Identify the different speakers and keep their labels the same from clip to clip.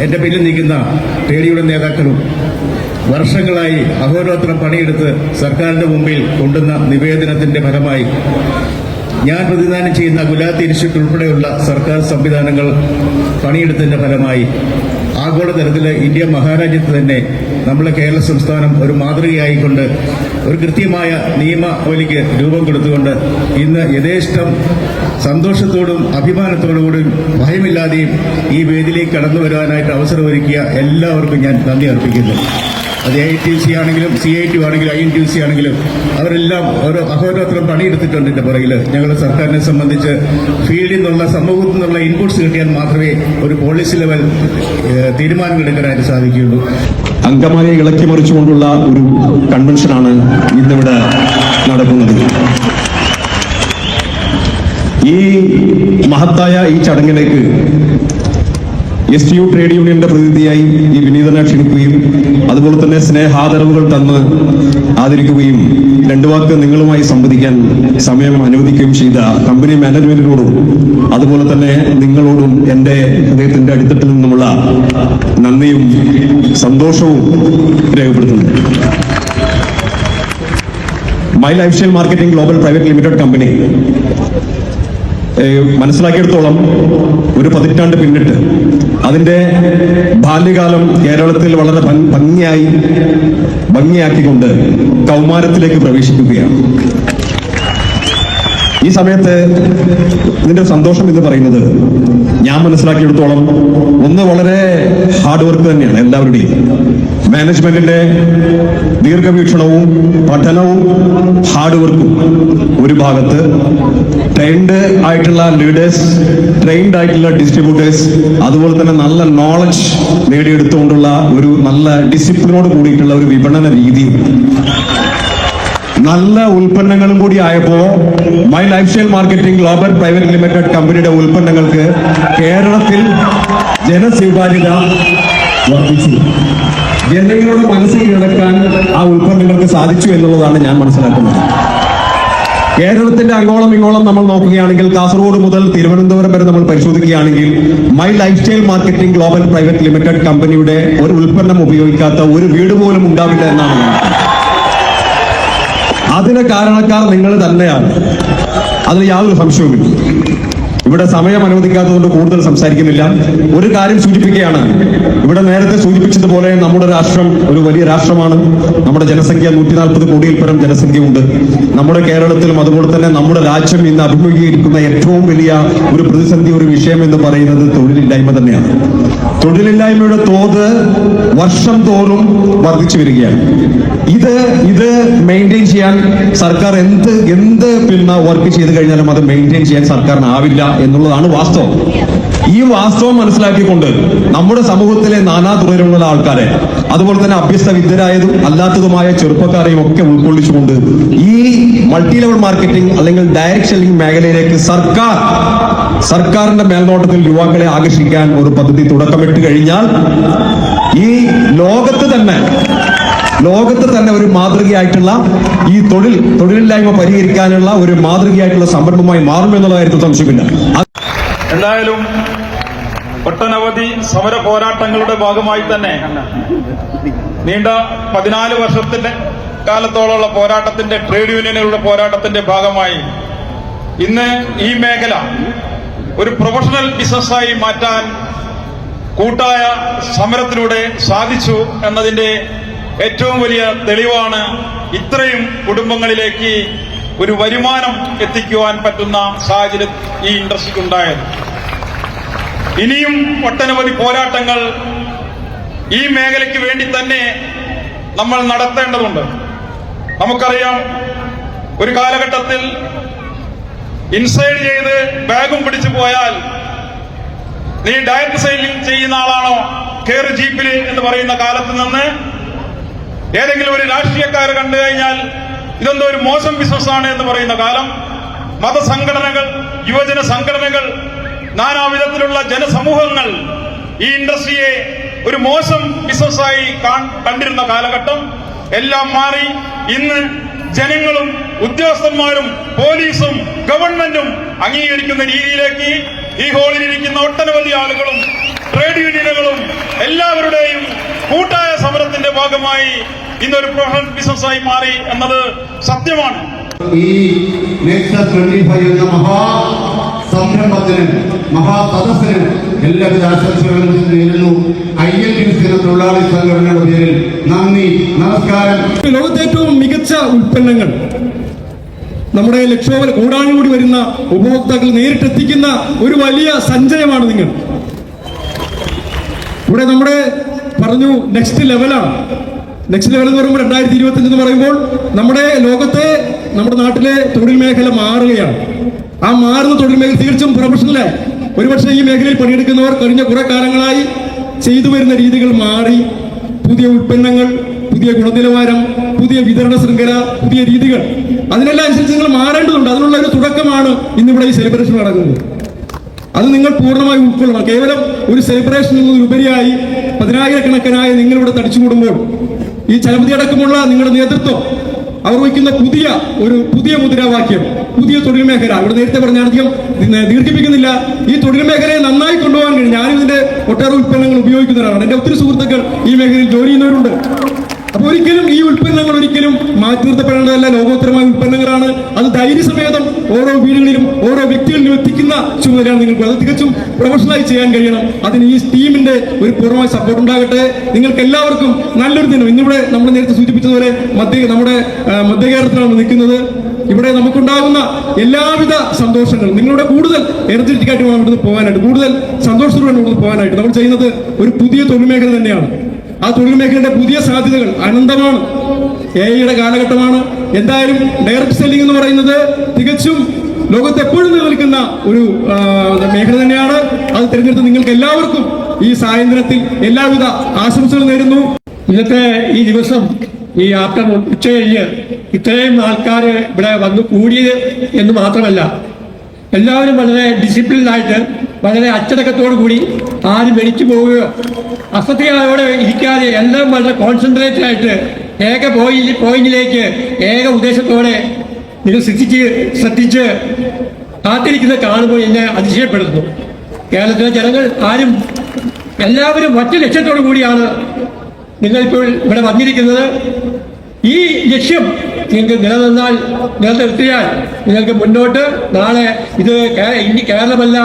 Speaker 1: എന്റെ പിന്നിൽ നിൽക്കുന്ന ട്രേഡ് യൂണിയൻ നേതാക്കളും വർഷങ്ങളായി അഹോരാത്രം പണിയെടുത്ത് സർക്കാരിന്റെ മുമ്പിൽ കൊണ്ടുവന്ന നിവേദനത്തിന്റെ ഫലമായി ഞാൻ പ്രതിദാനം ചെയ്യുന്ന ഗുലാത്തി ഇൻസ്റ്റിറ്റ്യൂട്ട് ഉൾപ്പെടെയുള്ള സർക്കാർ സംവിധാനങ്ങൾ പണിയെടുത്തതിന്റെ ഫലമായി ആഗോളതലത്തിൽ ഇന്ത്യ മഹാരാജ്യത്ത് തന്നെ നമ്മുടെ കേരള സംസ്ഥാനം ഒരു മാതൃകയായിക്കൊണ്ട് ഒരു കൃത്യമായ നിയമാവലിക്ക് രൂപം കൊടുത്തുകൊണ്ട് ഇന്ന് യഥേഷ്ടം സന്തോഷത്തോടും അഭിമാനത്തോടുകൂടിയും ഭയമില്ലാതെയും ഈ വേദിയിലേക്ക് കടന്നു വരുവാനായിട്ട് അവസരമൊരുക്കിയ എല്ലാവർക്കും ഞാൻ നന്ദി അർപ്പിക്കുന്നു. അത് AITC ആണെങ്കിലും CIT ആണെങ്കിലും INTUC ആണെങ്കിലും അവരെല്ലാം ഓരോ അഹോരാത്രം പണിയെടുത്തിട്ടുണ്ട് ഇതിന്റെ പുറകിൽ. ഞങ്ങളുടെ സർക്കാരിനെ സംബന്ധിച്ച് ഫീൽഡിൽ നിന്നുള്ള സമൂഹത്തിൽ നിന്നുള്ള ഇൻപുട്സ് കിട്ടിയാൽ മാത്രമേ ഒരു പോളിസി ലെവൽ തീരുമാനങ്ങൾ എടുക്കാനായിട്ട് സാധിക്കുകയുള്ളൂ.
Speaker 2: അങ്കമാലിയെ ഇളക്കി മറിച്ചുകൊണ്ടുള്ള ഒരു കൺവെൻഷനാണ് ഇന്നിവിടെ നടക്കുന്നത്. ഈ മഹത്തായ ഈ ചടങ്ങിലേക്ക് STU ട്രേഡ് യൂണിയന്റെ പ്രതിനിധിയായി ഈ വിനീതനെ ക്ഷണിക്കുകയും അതുപോലെ തന്നെ സ്നേഹാദരവുകൾ തന്ന് ആദരിക്കുകയും രണ്ടു വാക്ക് നിങ്ങളുമായി സംവദിക്കാൻ സമയം അനുവദിക്കുകയും ചെയ്ത കമ്പനി മാനേജ്മെന്റിനോടും അതുപോലെ തന്നെ നിങ്ങളോടും എന്റെ ഹൃദയത്തിന്റെ അടിത്തട്ടിൽ നിന്നുമുള്ള നന്ദിയും സന്തോഷവും രേഖപ്പെടുത്തുന്നു. My lifestyle marketing global private limited company മനസ്സിലാക്കിയെടുത്തോളം ഒരു പതിറ്റാണ്ട് പിന്നിട്ട് അതിന്റെ ബാല്യകാലം കേരളത്തിൽ വളരെ ഭംഗിയാക്കിക്കൊണ്ട് കൗമാരത്തിലേക്ക് പ്രവേശിക്കുകയാണ്. ഈ സമയത്ത് ഇതിന്റെ സന്തോഷം എന്ന് പറയുന്നത് ഞാൻ മനസ്സിലാക്കിയെടുത്തോളം ഒന്ന് വളരെ ഹാർഡ് വർക്ക് തന്നെയാണ് എല്ലാവരുടെയും. മാനേജ്മെന്റിന്റെ ദീർഘവീക്ഷണവും പഠനവും ഹാർഡ് വർക്കും ഒരു ഭാഗത്ത്, ട്രെയിൻഡ് ആയിട്ടുള്ള ലീഡേഴ്സ്, ട്രെയിൻഡ് ആയിട്ടുള്ള ഡിസ്ട്രിബ്യൂട്ടേഴ്സ്, അതുപോലെ തന്നെ നല്ല നോളജ് നേടിയെടുത്തുകൊണ്ടുള്ള ഒരു നല്ല ഡിസിപ്ലിനോട് കൂടിയിട്ടുള്ള ഒരു വിപണന രീതിയും നല്ല ഉൽപ്പന്നങ്ങളും കൂടി ആയപ്പോ my lifestyle marketing global private limited കമ്പനിയുടെ ഉൽപ്പന്നങ്ങൾക്ക് കേരളത്തിൽ ജനസ്വീകാര്യത വർദ്ധിച്ചു. ജനങ്ങളുടെ മനസ്സിൽ കിടക്കാൻ ആ ഉൽപ്പന്നങ്ങൾക്ക് സാധിച്ചു എന്നുള്ളതാണ് ഞാൻ മനസ്സിലാക്കുന്നത്. കേരളത്തിന്റെ അങ്ങോളം ഇങ്ങോളം നമ്മൾ നോക്കുകയാണെങ്കിൽ കാസർഗോഡ് മുതൽ തിരുവനന്തപുരം വരെ നമ്മൾ പരിശോധിക്കുകയാണെങ്കിൽ my lifestyle marketing global private limited കമ്പനിയുടെ ഒരു ഉൽപ്പന്നം ഉപയോഗിക്കാത്ത ഒരു വീട് പോലും ഉണ്ടാവില്ല എന്നാണ്. അതിന് കാരണക്കാർ നിങ്ങൾ തന്നെയാണ്, അതിന് യാതൊരു സംശയവുമില്ല. ഇവിടെ സമയം അനുവദിക്കാത്തതുകൊണ്ട് കൂടുതൽ സംസാരിക്കുന്നില്ല. ഒരു കാര്യം സൂചിപ്പിക്കുകയാണ്. ഇവിടെ നേരത്തെ സൂചിപ്പിച്ചതുപോലെ നമ്മുടെ രാഷ്ട്രം ഒരു വലിയ രാഷ്ട്രമാണ്. നമ്മുടെ ജനസംഖ്യ 140 കോടിയിൽ പരം ജനസംഖ്യയുണ്ട്. നമ്മുടെ കേരളത്തിലും അതുപോലെ തന്നെ നമ്മുടെ രാജ്യം ഇന്ന് അഭിമുഖീകരിക്കുന്ന ഏറ്റവും വലിയ ഒരു പ്രതിസന്ധി, ഒരു വിഷയം എന്ന് പറയുന്നത് തൊഴിലില്ലായ്മ തന്നെയാണ്. തൊഴിലില്ലായ്മയുടെ തോത് വർഷം തോറും വർദ്ധിച്ചു വരികയാണ്. ഇത് മെയിൻറ്റെയിൻ ചെയ്യാൻ സർക്കാർ എന്ത് വർക്ക് ചെയ്ത് കഴിഞ്ഞാലും അത് മെയിൻറ്റെയിൻ ചെയ്യാൻ സർക്കാരിനാവില്ല എന്നുള്ളതാണ് വാസ്തവം. ഈ വാസ്തവം മനസ്സിലാക്കിക്കൊണ്ട് നമ്മുടെ സമൂഹത്തിലെ നാനാ തുറയിലുള്ള ആൾക്കാരെ, അതുപോലെ തന്നെ അഭ്യസ്ത വിദ്യരായതും അല്ലാത്തതുമായ ചെറുപ്പക്കാരെയും ഒക്കെ ഉൾക്കൊള്ളിച്ചുകൊണ്ട് ഈ മൾട്ടി ലെവൽ മാർക്കറ്റിംഗ് അല്ലെങ്കിൽ ഡയറക്ട് സെല്ലിംഗ് മേഖലയിലേക്ക് സർക്കാരിന്റെ മേൽനോട്ടത്തിൽ യുവാക്കളെ ആകർഷിക്കാൻ ഒരു പദ്ധതി തുടക്കമിട്ട് കഴിഞ്ഞാൽ ഈ ലോകത്ത് തന്നെ ഒരു മാതൃകയായിട്ടുള്ള ഈ തൊഴിലില്ലായ്മ പരിഹരിക്കാനുള്ള ഒരു മാതൃകയായിട്ടുള്ള സംരംഭമായി മാറുമെന്നുള്ള കാര്യത്തിൽ സംശയമില്ല.
Speaker 3: എന്തായാലും ഒട്ടനവധി സമര പോരാട്ടങ്ങളുടെ ഭാഗമായി തന്നെ നീണ്ട 14 വർഷത്തിന്റെ കാലത്തോളമുള്ള പോരാട്ടത്തിന്റെ, ട്രേഡ് യൂണിയനുകളുടെ പോരാട്ടത്തിന്റെ ഭാഗമായി ഇന്ന് ഈ മേഖല ഒരു പ്രൊഫഷണൽ ബിസിനസ്സായി മാറ്റാൻ കൂട്ടായ സമരത്തിലൂടെ സാധിച്ചു എന്നതിന്റെ ഏറ്റവും വലിയ തെളിവാണ് ഇത്രയും കുടുംബങ്ങളിലേക്ക് ഒരു വരുമാനം എത്തിക്കുവാൻ പറ്റുന്ന സാഹചര്യം ഈ ഇൻഡസ്ട്രിക്കുണ്ടായത്. ഇനിയും ഒട്ടനവധി പോരാട്ടങ്ങൾ ഈ മേഖലയ്ക്ക് വേണ്ടി തന്നെ നമ്മൾ നടത്തേണ്ടതുണ്ട്. നമുക്കറിയാം, ഒരു കാലഘട്ടത്തിൽ ഇൻസൈഡ് ചെയ്ത് ബാഗും പിടിച്ചു പോയാൽ നീ ഡയറക്ട് സെയിലിംഗ് ചെയ്യുന്ന ആളാണോ കേറ് ജീപ്പില് എന്ന് പറയുന്ന കാലത്ത് നിന്ന് ഏതെങ്കിലും ഒരു രാഷ്ട്രീയക്കാരെ കണ്ടു കഴിഞ്ഞാൽ ഇതെന്തോ ഒരു മോശം ബിസിനസ്സാണ് എന്ന് പറയുന്ന കാലം, മതസംഘടനകൾ, യുവജന സംഘടനകൾ, നാനാവിധത്തിലുള്ള ജനസമൂഹങ്ങൾ ഈ ഇൻഡസ്ട്രിയെ ഒരു മോശം ബിസിനസ്സായി കണ്ടിരുന്ന കാലഘട്ടം എല്ലാം മാറി ഇന്ന് ജനങ്ങളും ഉദ്യോഗസ്ഥന്മാരും പോലീസും ഗവൺമെന്റും അംഗീകരിക്കുന്ന രീതിയിലേക്ക് ഈ ഹോളിലിരിക്കുന്ന ഒട്ടനവധി ആളുകളും ട്രേഡ് യൂണിയനുകളും കൂട്ടായ സമരത്തിന്റെ ഭാഗമായി ഇന്നൊരു പ്രൊഫഷണൽ ബിസിനസ്സായി മാറി എന്നത് സത്യമാണ്.
Speaker 4: ഈ നെക്സസ് 25 എന്ന മഹാ സംരംഭത്തിന് മഹാസദസ്സിന് എല്ലാവിധ ആശംസകളും നേരുന്നു. INTUC തൊഴിലാളി സംഘടനയുടെ പേരിൽ നന്ദി, നമസ്കാരം.
Speaker 5: ലോകത്തെ ഏറ്റവും മികച്ച ഉൽപ്പന്നങ്ങൾ നമ്മുടെ കോടാനുകൂടി വരുന്ന ഉപഭോക്താക്കൾ നേരിട്ടെത്തിക്കുന്ന ഒരു വലിയ സഞ്ചയമാണ് നിങ്ങൾ. ഇവിടെ നമ്മുടെ പറഞ്ഞു നെക്സ്റ്റ് ലെവലാണ്. നെക്സ്റ്റ് ലെവൽ എന്ന് പറയുമ്പോൾ 2025 എന്ന് പറയുമ്പോൾ നമ്മുടെ നാട്ടിലെ തൊഴിൽ മേഖല മാറുകയാണ്. ആ മാറുന്ന തൊഴിൽ മേഖല തീർച്ചയായും പ്രൊഫഷണലായി ഒരുപക്ഷെ ഈ മേഖലയിൽ പണിയെടുക്കുന്നവർ കഴിഞ്ഞ കുറെ കാലങ്ങളായി ചെയ്തു വരുന്ന രീതികൾ മാറി പുതിയ ഉൽപ്പന്നങ്ങൾ, പുതിയ ഗുണനിലവാരം, പുതിയ വിതരണ ശൃംഖല, പുതിയ രീതികൾ, അതിനെല്ലാം അനുസരിച്ച് നിങ്ങൾ മാറേണ്ടതുണ്ട്. അതിനുള്ള ഒരു തുടക്കമാണ് ഇന്നിവിടെ ഈ സെലിബ്രേഷൻ നടക്കുന്നത്. അത് നിങ്ങൾ പൂർണ്ണമായി ഉൾക്കൊള്ളണം. കേവലം ഒരു സെലിബ്രേഷനിൽ നിന്നുപരിയായി 10,000-കണക്കിനായി നിങ്ങളിവിടെ തടിച്ചുകൂടുമ്പോൾ ഈ ചലപതി അടക്കമുള്ള നിങ്ങളുടെ നേതൃത്വം അവർ വയ്ക്കുന്ന പുതിയ മുദ്രാവാക്യം, പുതിയ തൊഴിൽ മേഖല, ഇവിടെ നേരത്തെ പറഞ്ഞ അധികം ദീർഘിപ്പിക്കുന്നില്ല. ഈ തൊഴിൽ മേഖലയെ നന്നായി കൊണ്ടുപോകാൻ കഴിയും. ഞാനും ഇതിന്റെ ഒട്ടേറെ ഉൽപ്പന്നങ്ങൾ ഉപയോഗിക്കുന്നവരാണ്. എന്റെ ഒത്തിരി സുഹൃത്തുക്കൾ ഈ മേഖലയിൽ ജോലി ചെയ്യുന്നവരുണ്ട്. അപ്പൊ ഒരിക്കലും ഈ ഉൽപ്പന്നങ്ങൾ ഒരിക്കലും മാറ്റി നിർത്തപ്പെടേണ്ടതല്ല. ലോകോത്തരമായ ഉൽപ്പന്നങ്ങളാണ്. അത് ധൈര്യസമേതം ഓരോ വീടുകളിലും ഓരോ വ്യക്തികളിലും എത്തിക്കുന്ന ചുമതലയാണ് നിങ്ങൾക്ക്. അത് തികച്ചും പ്രൊഫഷണലായി ചെയ്യാൻ കഴിയണം. അതിന് ഈ ടീമിന്റെ ഒരു പൂർണ്ണമായ സപ്പോർട്ട് ഉണ്ടാകട്ടെ. നിങ്ങൾക്ക് എല്ലാവർക്കും നല്ലൊരു ദിനം. ഇന്നിവിടെ നമ്മൾ നേരത്തെ സൂചിപ്പിച്ചതുപോലെ നമ്മുടെ മധ്യ കേരളത്തിലാണ് നിൽക്കുന്നത്. ഇവിടെ നമുക്കുണ്ടാകുന്ന എല്ലാവിധ സന്തോഷങ്ങളും നിങ്ങളുടെ കൂടുതൽ എനർജറ്റിക് ആയിട്ട് വേണം ഇവിടുന്ന് പോകാനായിട്ട്, കൂടുതൽ സന്തോഷത്തോടെ ഇവിടുന്ന് പോകാനായിട്ട്. നമ്മൾ ചെയ്യുന്നത് ഒരു പുതിയ തൊഴിൽ മേഖല തന്നെയാണ്. ആ തൊഴിൽ മേഖലയുടെ പുതിയ സാധ്യതകൾ അനന്തമാണ്. AI കാലഘട്ടമാണ്. എന്തായാലും ഡയറക്ട് സെല്ലിംഗ് എന്ന് പറയുന്നത് തികച്ചും ലോകത്ത് എപ്പോഴും നിലനിൽക്കുന്ന ഒരു മേഖല തന്നെയാണ്. അത് തിരഞ്ഞെടുത്ത് നിങ്ങൾക്ക് എല്ലാവർക്കും ഈ സായന്ത്രത്തിൽ എല്ലാവിധ ആശംസകൾ നേരുന്നു.
Speaker 6: ഇന്നത്തെ ഈ ദിവസം, ഈ ആഫ്റ്റർനൂൺ ഉച്ചകഴിഞ്ഞ് ഇത്രയും ആൾക്കാർ ഇവിടെ വന്നു കൂടിയത് എന്ന് മാത്രമല്ല, എല്ലാവരും വളരെ ഡിസിപ്ലിനായിട്ട് വളരെ അച്ചടക്കത്തോടു കൂടി ആരും വെടിച്ചു പോവുകയോ അസത്യയോടെ ഇരിക്കാതെ എല്ലാം വളരെ കോൺസെൻട്രേറ്റഡ് ആയിട്ട് ഏക പോയിന്റിലേക്ക് ഏക ഉദ്ദേശത്തോടെ നിങ്ങൾ ശ്രദ്ധിച്ച് കാത്തിരിക്കുന്നത് കാണുമ്പോൾ എന്നെ അതിശയപ്പെടുത്തുന്നു. കേരളത്തിലെ ജനങ്ങൾ എല്ലാവരും ഒറ്റ ലക്ഷ്യത്തോടു കൂടിയാണ് നിങ്ങളിപ്പോൾ ഇവിടെ വന്നിരിക്കുന്നത്. ഈ ലക്ഷ്യം നിങ്ങൾക്ക് നിലനിർത്തിയാൽ നിങ്ങൾക്ക് മുന്നോട്ട് നാളെ ഇത് കേരളമല്ല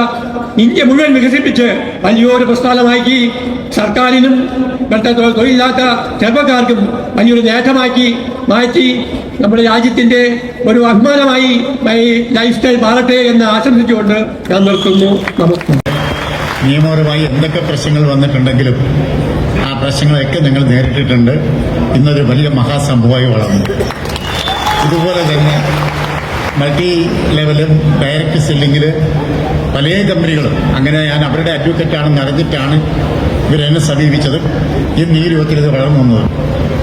Speaker 6: ഇന്ത്യ മുഴുവൻ വികസിപ്പിച്ച് വലിയൊരു പ്രസ്ഥാനമാക്കി സർക്കാരിനും തൊഴിലില്ലാത്ത ചെറുപ്പക്കാർക്കും വലിയൊരു നേട്ടമാക്കി മാറ്റി നമ്മുടെ രാജ്യത്തിന്റെ ഒരു അഭിമാനമായി ലൈഫ് സ്റ്റൈൽ മാറട്ടെ എന്ന് ആശംസിച്ചുകൊണ്ട് ഞാൻ നിർത്തുന്നു. നമസ്കാരം.
Speaker 1: നിയമപരമായി എന്തൊക്കെ പ്രശ്നങ്ങൾ വന്നിട്ടുണ്ടെങ്കിലും ആ പ്രശ്നങ്ങളൊക്കെ നിങ്ങൾ നേരിട്ടിട്ടുണ്ട്. ഇന്നൊരു വലിയ മഹാസംഭവമായി വളർന്നു. ഇതുപോലെ തന്നെ മൾട്ടി ലെവലും ഡയറക്റ്റ് സെല്ലിങ്ങിൽ പല കമ്പനികളും അങ്ങനെ ഞാൻ അവരുടെ അഡ്വക്കറ്റാണെന്ന് അറിഞ്ഞിട്ടാണ് ഇവരെന്നെ സമീപിച്ചത്. ഇന്ന് ഈ രൂപത്തിൽ ഇത് വളർന്നു വന്നത്.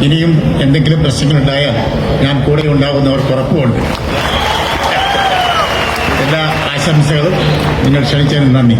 Speaker 1: ഇനിയും എന്തെങ്കിലും പ്രശ്നങ്ങളുണ്ടായാൽ ഞാൻ കൂടെ ഉണ്ടാകുന്നവർക്ക് ഉറപ്പുണ്ട്. എല്ലാ ആശംസകളും നിങ്ങൾ ക്ഷണിച്ചതിന് നന്ദി.